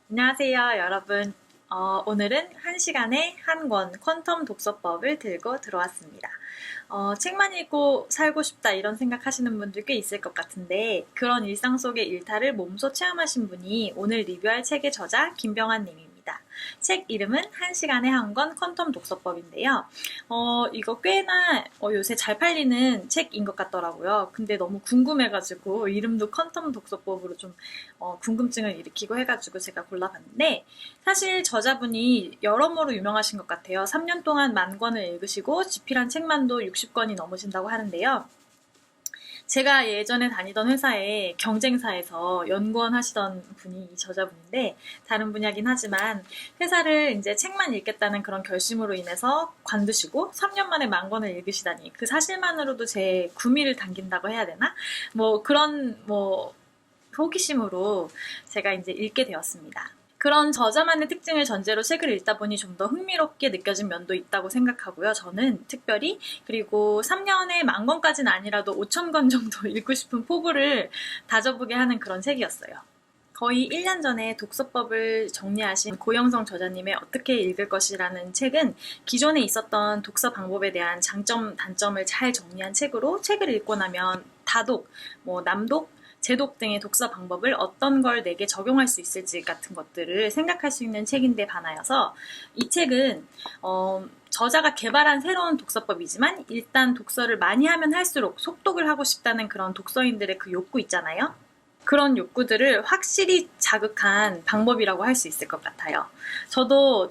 안녕하세요, 여러분. 오늘은 1시간에 한 권 퀀텀 독서법을 들고 들어왔습니다. 책만 읽고 살고 싶다 이런 생각하시는 분들 꽤 있을 것 같은데 그런 일상 속의 일탈을 몸소 체험하신 분이 오늘 리뷰할 책의 저자 김병환 님입니다. 책 이름은 1시간에 한 권 퀀텀 독서법인데요. 이거 꽤나 요새 잘 팔리는 책인 것 같더라고요. 근데 너무 궁금해가지고 이름도 퀀텀 독서법으로 좀 궁금증을 일으키고 해가지고 제가 골라봤는데 사실 저자분이 여러모로 유명하신 것 같아요. 3년 동안 10,000권을 읽으시고 집필한 책만도 60권이 넘으신다고 하는데요. 제가 예전에 다니던 회사에 경쟁사에서 연구원 하시던 분이 이 저자분인데 다른 분야긴 하지만 회사를 이제 책만 읽겠다는 그런 결심으로 인해서 관두시고 3년 만에 10,000권을 읽으시다니 그 사실만으로도 제 구미를 당긴다고 해야 되나? 그런 호기심으로 제가 이제 읽게 되었습니다. 그런 저자만의 특징을 전제로 책을 읽다 보니 좀 더 흥미롭게 느껴진 면도 있다고 생각하고요. 저는 특별히 그리고 3년에 10,000권까지는 아니라도 5,000권 정도 읽고 싶은 포부를 다져보게 하는 그런 책이었어요. 거의 1년 전에 독서법을 정리하신 고영성 저자님의 어떻게 읽을 것이라는 책은 기존에 있었던 독서 방법에 대한 장점, 단점을 잘 정리한 책으로 책을 읽고 나면 다독, 남독, 제독 등의 독서 방법을 어떤 걸 내게 적용할 수 있을지 같은 것들을 생각할 수 있는 책인데 반하여서 이 책은 저자가 개발한 새로운 독서법이지만 일단 독서를 많이 하면 할수록 속독을 하고 싶다는 그런 독서인들의 그 욕구 있잖아요. 그런 욕구들을 확실히 자극한 방법이라고 할 수 있을 것 같아요. 저도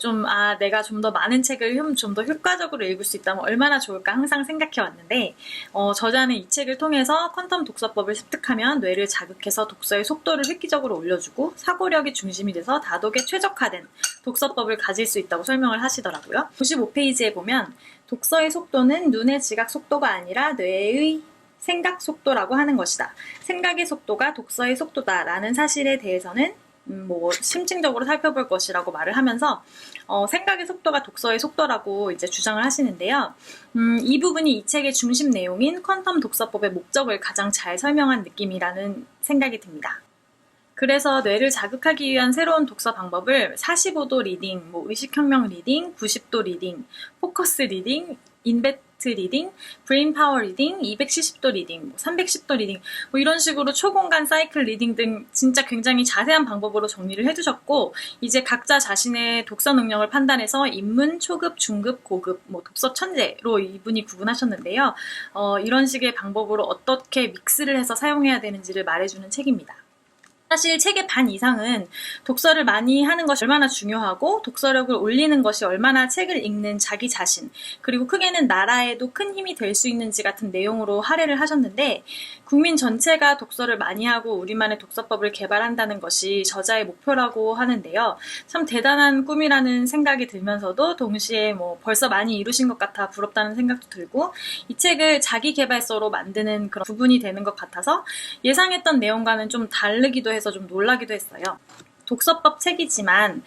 내가 좀 더 많은 책을 좀 더 효과적으로 읽을 수 있다면 얼마나 좋을까 항상 생각해 왔는데, 저자는 이 책을 통해서 퀀텀 독서법을 습득하면 뇌를 자극해서 독서의 속도를 획기적으로 올려주고 사고력이 중심이 돼서 다독에 최적화된 독서법을 가질 수 있다고 설명을 하시더라고요. 95페이지에 보면 독서의 속도는 눈의 지각 속도가 아니라 뇌의 생각 속도라고 하는 것이다. 생각의 속도가 독서의 속도다라는 사실에 대해서는 심층적으로 살펴볼 것이라고 말을 하면서 생각의 속도가 독서의 속도라고 이제 주장을 하시는데요. 이 부분이 이 책의 중심 내용인 퀀텀 독서법의 목적을 가장 잘 설명한 느낌이라는 생각이 듭니다. 그래서 뇌를 자극하기 위한 새로운 독서 방법을 45도 리딩, 의식혁명 리딩, 90도 리딩, 포커스 리딩, 인베트 리딩, 브레인 파워 리딩, 270도 리딩, 310도 리딩 이런 식으로 초공간 사이클 리딩 등 진짜 굉장히 자세한 방법으로 정리를 해두셨고 이제 각자 자신의 독서 능력을 판단해서 입문, 초급, 중급, 고급, 독서 천재로 이분이 구분하셨는데요. 이런 식의 방법으로 어떻게 믹스를 해서 사용해야 되는지를 말해주는 책입니다. 사실 책의 반 이상은 독서를 많이 하는 것이 얼마나 중요하고 독서력을 올리는 것이 얼마나 책을 읽는 자기 자신 그리고 크게는 나라에도 큰 힘이 될 수 있는지 같은 내용으로 할애를 하셨는데 국민 전체가 독서를 많이 하고 우리만의 독서법을 개발한다는 것이 저자의 목표라고 하는데요. 참 대단한 꿈이라는 생각이 들면서도 동시에 벌써 많이 이루신 것 같아 부럽다는 생각도 들고 이 책을 자기 개발서로 만드는 그런 부분이 되는 것 같아서 예상했던 내용과는 좀 다르기도 해서 좀 놀라기도 했어요. 독서법 책이지만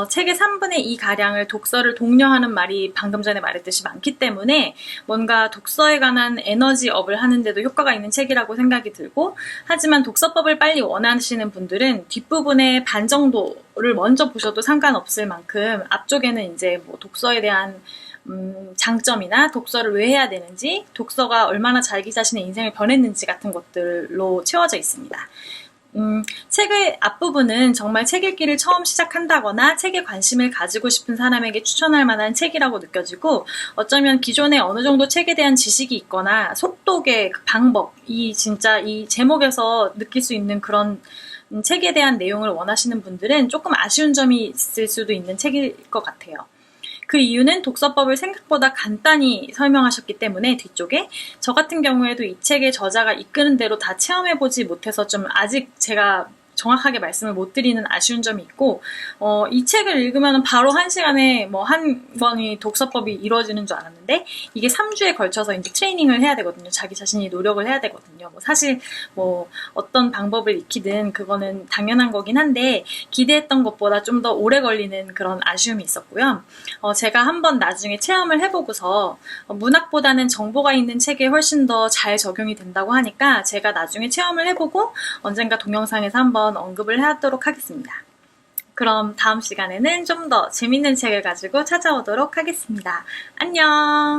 책의 3분의 2 가량을 독서를 독려하는 말이 방금 전에 말했듯이 많기 때문에 뭔가 독서에 관한 에너지업을 하는데도 효과가 있는 책이라고 생각이 들고 하지만 독서법을 빨리 원하시는 분들은 뒷부분의 반 정도를 먼저 보셔도 상관없을 만큼 앞쪽에는 이제 독서에 대한 장점이나 독서를 왜 해야 되는지 독서가 얼마나 자기 자신의 인생을 변했는지 같은 것들로 채워져 있습니다. 책의 앞부분은 정말 책 읽기를 처음 시작한다거나 책에 관심을 가지고 싶은 사람에게 추천할 만한 책이라고 느껴지고 어쩌면 기존에 어느 정도 책에 대한 지식이 있거나 속독의 방법, 진짜 이 제목에서 느낄 수 있는 그런 책에 대한 내용을 원하시는 분들은 조금 아쉬운 점이 있을 수도 있는 책일 것 같아요. 그 이유는 독서법을 생각보다 간단히 설명하셨기 때문에 뒤쪽에 저 같은 경우에도 이 책의 저자가 이끄는 대로 다 체험해보지 못해서 좀 아직 제가 정확하게 말씀을 못 드리는 아쉬운 점이 있고, 이 책을 읽으면 바로 한 시간에 뭐 한 권이 독서법이 이루어지는 줄 알았는데, 이게 3주에 걸쳐서 이제 트레이닝을 해야 되거든요. 자기 자신이 노력을 해야 되거든요. 뭐 사실 뭐 어떤 방법을 익히든 그거는 당연한 거긴 한데, 기대했던 것보다 좀 더 오래 걸리는 그런 아쉬움이 있었고요. 제가 한번 나중에 체험을 해보고서 문학보다는 정보가 있는 책에 훨씬 더 잘 적용이 된다고 하니까 제가 나중에 체험을 해보고 언젠가 동영상에서 한번 언급을 하도록 하겠습니다. 그럼 다음 시간에는 좀 더 재밌는 책을 가지고 찾아오도록 하겠습니다. 안녕!